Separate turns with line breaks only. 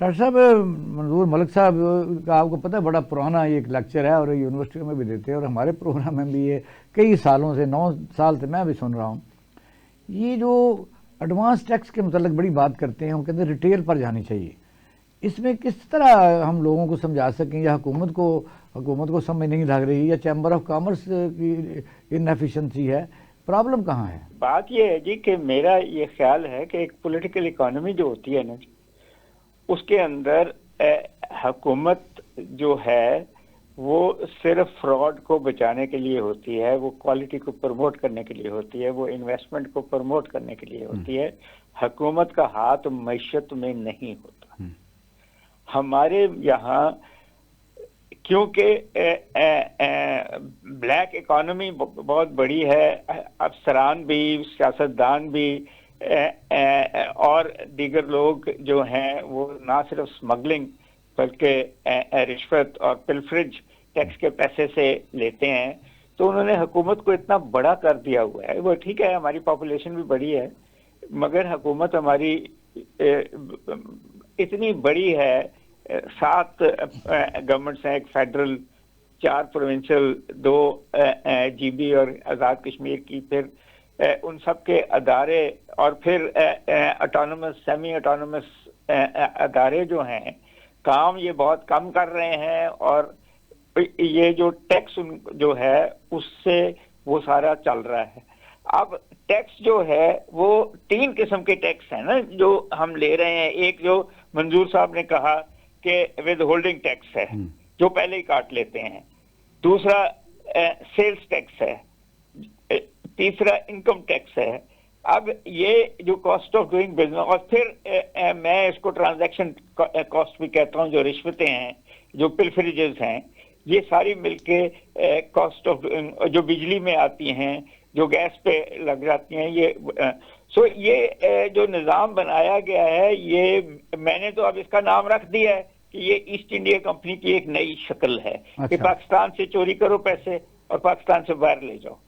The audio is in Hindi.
डॉक्टर साहब, मंजूर मलिक साहब का आपको पता है बड़ा पुराना ये एक लेक्चर है और यूनिवर्सिटी में भी देते हैं और हमारे प्रोग्राम में भी ये कई सालों से 9 साल से मैं भी सुन रहा हूँ। ये जो एडवांस टैक्स के मतलब बड़ी बात करते हैं, हम कहते हैं रिटेल पर जानी चाहिए। इसमें किस तरह हम लोगों को समझा सकें, या हुकूमत को समझ नहीं लग रही, या चैम्बर ऑफ कॉमर्स की इनएफिशिएंसी है, प्रॉब्लम कहाँ है?
बात यह है जी कि मेरा ये ख्याल है कि एक पॉलिटिकल इकोनॉमी जो होती है ना जी, उसके अंदर हुकूमत जो है वो सिर्फ फ्रॉड को बचाने के लिए होती है, वो क्वालिटी को प्रमोट करने के लिए होती है, वो इन्वेस्टमेंट को प्रमोट करने के लिए होती है। हुकूमत का हाथ मईशत में नहीं होता। हमारे यहाँ क्योंकि ब्लैक इकोनॉमी बहुत बड़ी है, अफसरान भी, सियासतदान भी और दीगर लोग जो हैं वो ना सिर्फ स्मगलिंग बल्कि रिश्वत और पिलफरेज टैक्स के पैसे से लेते हैं। तो उन्होंने हुकूमत को इतना बड़ा कर दिया हुआ है। वो ठीक है, हमारी पॉपुलेशन भी बड़ी है, मगर हुकूमत हमारी इतनी बड़ी है, 7 गवर्नमेंट्स हैं, एक फेडरल, 4 प्रोविंशियल, 2 जीबी और आज़ाद कश्मीर की, फिर उन सब के अदारे और फिर ऑटोनमस, सेमी ऑटोनमस अदारे जो हैं, काम ये बहुत कम कर रहे हैं और ये जो टैक्स जो है उससे वो सारा चल रहा है। अब टैक्स जो है वो 3 किस्म के टैक्स हैं ना जो हम ले रहे हैं। एक जो मंजूर साहब ने कहा कि विद होल्डिंग टैक्स है, जो पहले ही काट लेते हैं। दूसरा सेल्स टैक्स है। तीसरा इनकम टैक्स है। अब ये जो कॉस्ट ऑफ डूइंग बिजनेस, और फिर मैं इसको ट्रांजैक्शन कॉस्ट भी कहता हूँ, जो रिश्वतें हैं, जो पिलफरेजेस हैं, ये सारी मिलके कॉस्ट ऑफ, जो बिजली में आती हैं, जो गैस पे लग जाती हैं, ये जो निज़ाम बनाया गया है, ये मैंने तो अब इसका नाम रख दिया है कि ये ईस्ट इंडिया कंपनी की एक नई शक्ल है। कि पाकिस्तान से चोरी करो पैसे और पाकिस्तान से बाहर ले जाओ।